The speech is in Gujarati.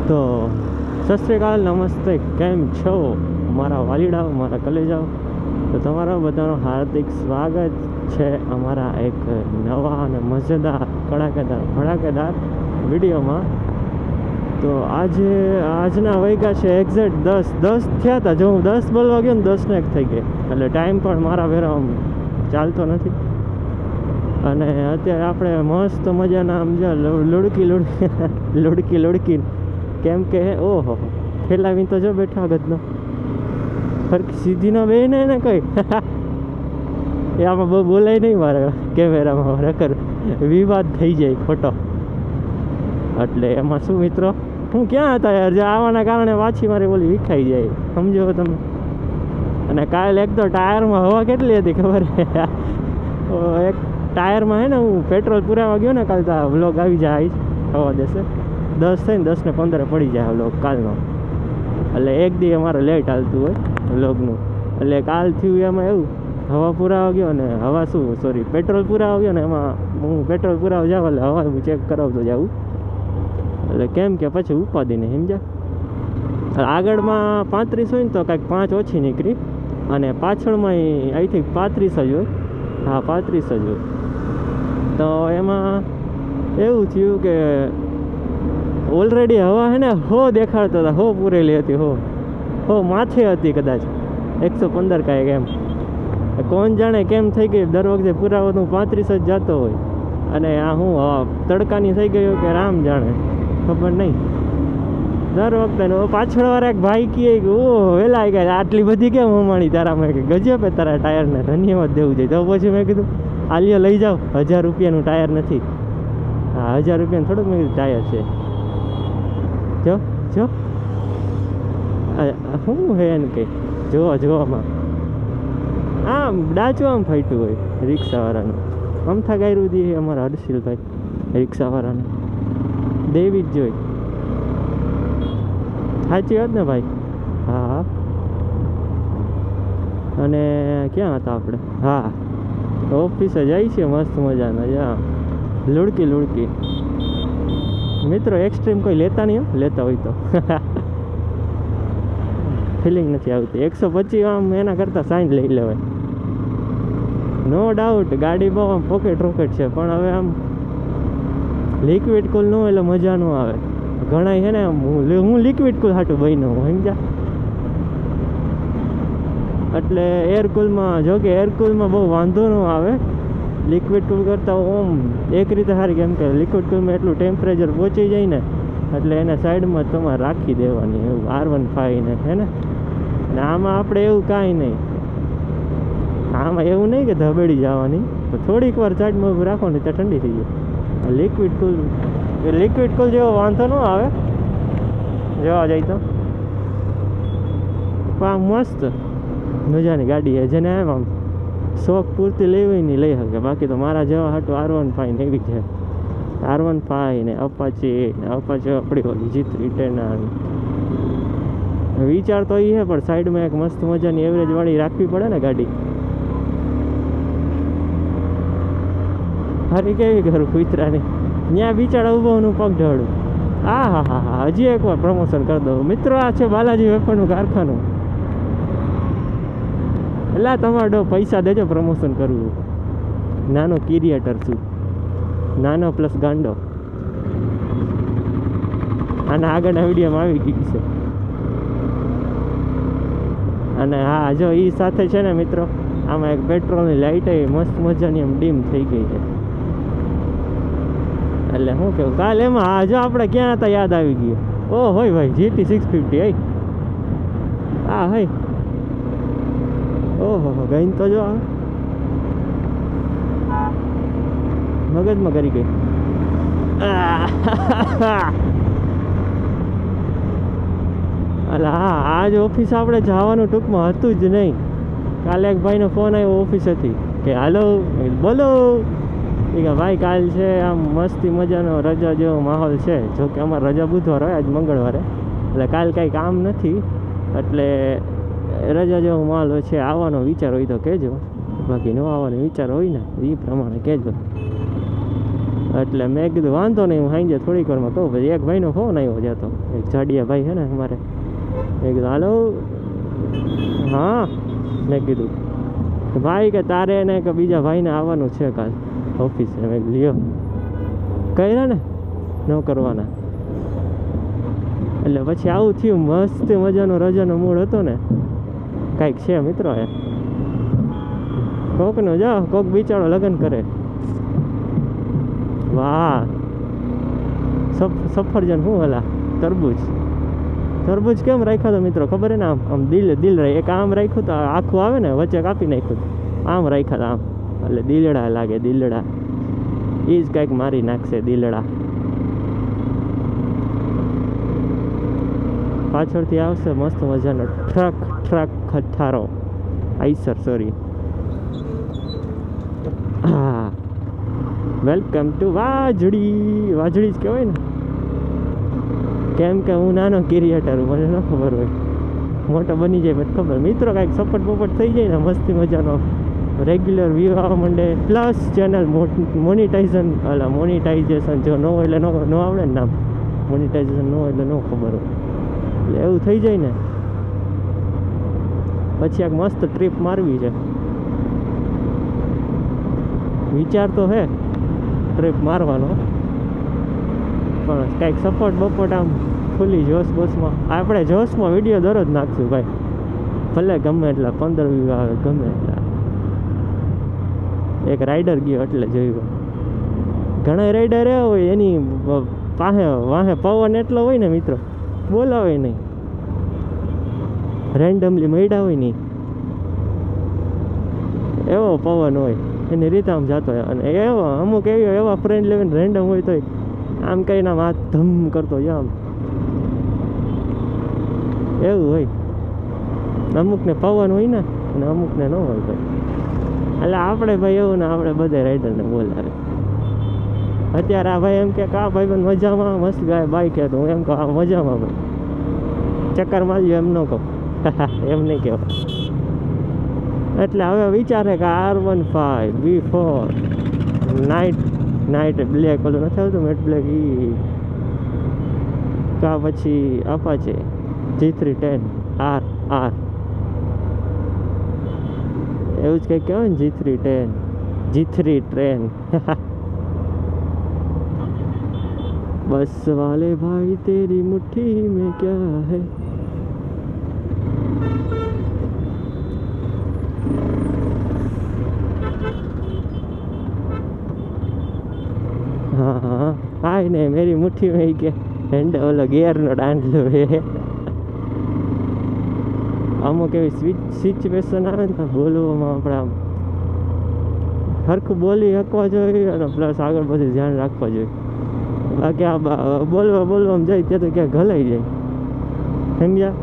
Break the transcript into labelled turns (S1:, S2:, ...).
S1: તો સત શ્રી અકાલ, નમસ્તે, કેમ છો અમારા વાલીડાઓ, અમારા કલેજાઓ? તો તમારા બધાનું હાર્દિક સ્વાગત છે અમારા એક નવા અને મજેદાર ભડાકેદાર વિડીયોમાં. તો આજના વાગ્યા છે એક્ઝેક્ટ 10 થયા હતા. જો હું 10 બોલવા ગયો ને 10 ને 1 થઈ ગઈ, એટલે ટાઈમ પણ મારા વેરા ચાલતો નથી. અને અત્યારે આપણે મસ્ત મજાના આમ જો લુડકી કેમ કે ઓહો ફેલાવી તો જો બેઠા ગદનો ફરકી સીધી ન બે ને કઈ એ આમાં બહુ બોલાય નહીં મારે કેમેરામાં નકર વિવાદ થઈ જાય ખોટો. એટલે એમાં શું મિત્રો, હું ક્યાં હતા યાર, જે આવવાના કારણે પાછી મારી બોલી વિખાઈ જાય, સમજો તમે. અને કાલે એક તો ટાયરમાં હવા કેટલી હતી ખબર? એક ટાયરમાં હે ને હું પેટ્રોલ પુરાવા ગયો ને કાલે, તો વ્લોગ આવી જાય હવા દેશે 10 થઈને 10 ને 15 પડી જાય વ્લોગ કાલનો. એટલે એક દી અમારે લેટ હાલતું હોય વ્લોગનું. એટલે કાલ થયું એમાં એવું, હવા પુરાવા ગયો ને પેટ્રોલ પુરાવા ગયો ને, એમાં હું પેટ્રોલ પુરાવા જાઉં એટલે હવા હું ચેક કરાવતો જાઉં. એટલે કેમ કે પછી ઉપાધિ નહીં, સમજ્યા? આગળમાં 35 હોય ને તો કાંઈક 5 ઓછી નીકળી, અને પાછળમાં આઈ થિંક 35 જ હોય. હા 35 જ હોય. તો એમાં એવું થયું કે ઓલરેડી હવા હે ને દેખાડતા હતા, પૂરેલી હતી, માથે હતી કદાચ 115 કાંઈક એમ. કોણ જાણે કેમ થઈ ગઈ, દર વખતે પુરાવાનું 35 જ જતો હોય, અને આ હું તડકાની થઈ ગઈ હોય કે રામ જાણે, ખબર નહીં. દર વખતે પાછળવાળા એક ભાઈ કહે કે વેલા ગયા આટલી બધી કેમ હમાણી તારામાં, કે ગજબ તારા ટાયરને ધન્યવાદ દેવું જોઈએ. તો પછી મેં કીધું આલિયો લઈ જાઓ, 1000 રૂપિયાનું ટાયર નથી. હા 1000 રૂપિયાનું થોડુંક મેં કીધું ટાયર છે. જો શું હે એને કંઈ જોવામાં આમ ડાચું આમ ફાટ્યું હોય રિક્ષાવાળાનું. અમથા ગાયરું દે અમારા હર્ષિલભાઈ રિક્ષાવાળાને દેવી જ જોઈ. સાચી વાત ને ભાઈ? હા. અને ક્યાં હતા આપણે? હા ઓફિસે જાય છે મસ્ત મજાના. જ્યાં લુડકી મિત્રો એક્સ્ટ્રીમ કોઈ લેતા નહીં, લેતા હોય તો ફિલિંગ નથી આવતી. 125 આમ એના કરતાં 60 લઈ લેવાય, નો ડાઉટ. ગાડી બહુ આમ પોકેટ રોકેટ છે, પણ હવે આમ લિક્વિડ કુલ ન હોય એટલે મજા ન આવે. ઘણા છે ને હું લિક્વિડ કુલ હાટું બન્યો હું, સમજ્યા? એટલે એરકુલમાં, જો કે એરકુલમાં બહુ વાંધો ન આવે લિક્વિડ કુલ કરતાં. ઓમ એક રીતે સારી, કેમ કે લિક્વિડ કુલમાં એટલું ટેમ્પરેચર પહોંચી જાય ને, એટલે એને સાઈડમાં તમારે રાખી દેવાની, એવું R15 ને હે ને. આમાં આપણે એવું કાંઈ નહીં, આમાં એવું નહીં કે ધબેડી જવાની, તો થોડીક વાર સાઈડમાં ઊભું રાખો ને ત્યાં ઠંડી થઈ જાય. લિક્વિડ કુલ જેવો વાંધો ન આવે જોવા જાય તો. પણ મસ્ત મજાની ગાડી છે, જેને આમ શોખ પૂરતી લેવી નહીં લઈ શકે. બાકી તો મારા જેવા હાટું R15 એવી છે. R15 ને અપાચે આપણી ઓલી G3 10. વિચાર તો એ છે, પણ સાઈડમાં એક મસ્ત મજાની એવરેજ વાળી રાખવી પડે ને ગાડી. હારી કેવી કરું કૂતરાની, ત્યાં બિચારા ઊભાનું પગ ઢળું. હા હજી એકવાર પ્રમોશન કરી દઉં મિત્રો. આ છે બાલાજી વેફરનું કારખાનું. એટલે તમારો પૈસા દેજો, પ્રમોશન કરવું. નાનો ક્રિએટર છું, નાનો પ્લસ ગાંડો. આના આગળના વિડીયોમાં આવી ગઈ છે. અને હા જો એ સાથે છે ને મિત્રો, આમાં એક પેટ્રોલની લાઇટ મસ્ત મજાની એમ ડીમ થઈ ગઈ છે. એટલે શું કેવું, કાલે એમાં હા જો આપણે ક્યાં હતા યાદ આવી ગયું. હોય ભાઈ GT 650. હા હઈ ઓહો ગઈ તો જો મગજમાં કરી ગઈ. એટલે હા આજ ઓફિસ આપણે જવાનું ટૂંકમાં હતું જ નહીં. કાલે એક ભાઈનો ફોન આવ્યો ઓફિસેથી કે હાલો, બોલો. એ કે ભાઈ કાલ છે આમ મસ્તી મજાનો રજા જેવો માહોલ છે. જો કે અમારે રજા બુધવાર હોય, આજ મંગળવારે, એટલે કાલ કાંઈ કામ નથી, એટલે રજા જેવો માહોલ છે. આવવાનો વિચાર હોય તો કહેજો, બાકી ન આવવાનો વિચાર હોય ને એ પ્રમાણે કહેજો. એટલે મેં કીધું વાંધો નહીં, હું સાંજે થોડીક વારમાં કહું. પછી એક ભાઈનો ફોન આવ્યો છે, તો એક જાડિયા ભાઈ છે ને અમારે. મેં કીધું હાલો. હા, મેં કીધું ભાઈ કે તારે ને કે બીજા ભાઈને આવવાનું છે કાલ ઓફિસે. મેં લ્યો કર્યા ને ન કરવાના. એટલે પછી આવું થયું, મસ્ત મજાનો રજાનો મૂડ હતો ને, કાંઈક છે મિત્રો. એ કોકનો જા કોક બિચારો લગ્ન કરે. વાહ, સફરજન શું હલા તરબૂચ. તરબૂચ કેમ રાખ્યો તો મિત્રો ખબર હે ને? આમ દિલ રહે. એક આમ રાખ્યું તો આખું આવે ને, વચ્ચે કાપી નાખ્યું. આમ રાખ્યા હતા આમ, એટલે દિલડા લાગે. દિલડા એ જ કાંઈક મારી નાખશે દિલડા. પાછળથી આવશે મસ્ત મજાનો ટ્રક ખટારો. આઈસર, સોરી. હા, વેલકમ ટુ વાજડી. વાજડી જ કહેવાય ને, કેમ કે હું નાનો ક્રિએટર, મને ન ખબર હોય. મોટો બની જાય પછી ખબર. મિત્રો કાંઈક સપોર્ટ બપોટ થઈ જાય ને, મસ્તી મજાનો રેગ્યુલર વ્યૂ આવવા માંડે. પ્લસ ચેનલ મોનિટાઇઝેશન જો ન હોય એટલે ન આવડે ને નામ. મોનિટાઇઝેશન ન હોય એટલે ન ખબર હોય, એટલે એવું થઈ જાય ને. પછી એક મસ્ત ટ્રીપ મારવી છે, વિચાર તો હે ટ્રીપ મારવાનો. પણ કાંઈક સપોર્ટ બપોટ આમ ફૂલી જોશમાં. આપણે જોશમાં વિડીયો દરરોજ નાખશું ભાઈ, ભલે ગમે એટલા 15 વ્યૂ આવે, ગમે એટલા. એક રાઈડર ગયો એટલે જોયું. ઘણા રાઈડર એવા હોય એની પાસે વાહે પવન એટલો હોય ને મિત્રો, બોલાવે નહીં. રેન્ડમલી મળ્યા હોય નહીં એવો પવન હોય, એની રીતે આમ જતો હોય. અને એવા અમુક એવા ફ્રેન્ડ લેવીને રેન્ડમ હોય તો આમ કરીને આમ હાથ ધમ કરતો હોય આમ, એવું હોય. અમુકને પવન હોય ને અને અમુકને ન હોય ભાઈ. એટલે આપણે ભાઈ એવું ને, આપણે બધા રાઈડરને બોલાવે. અત્યારે આ ભાઈ એમ કે આ ભાઈ બંધ મજામાં મસ્ત ગાય બાઈક છે, તો હું એમ કહું આ મજામાં ભાઈ ચક્કર મારજો, એમ ન કહું. એમ નહીં કહેવાય. એટલે હવે વિચારે કે R15 V4 નાઇટ બ્લેક, ઓલું નથી આવતું મેટ બ્લેક, એ કા પછી અપાચે G310 R એવું જ કંઈક કહેવાય ને, G3 ટ્રેન. બસ વાલે ભાઈ તેરી મુઠ્ઠી में क्या है. हाँ आए ने मेरी मुट्ठी में के હેન્ડ ઓલો ગિયરનો દાંડલો હે. અમુક એવી સિચ્યુએશન આવે ને તો બોલવામાં આપણે આમ સરખું બોલી શકવા જોઈએ, અને પ્લસ આગળ બધું ધ્યાન રાખવા જોઈએ. બાકી આ બોલવામાં જાય ત્યાં તો ક્યાંક ઘલાઈ જાય, સમજ્યા?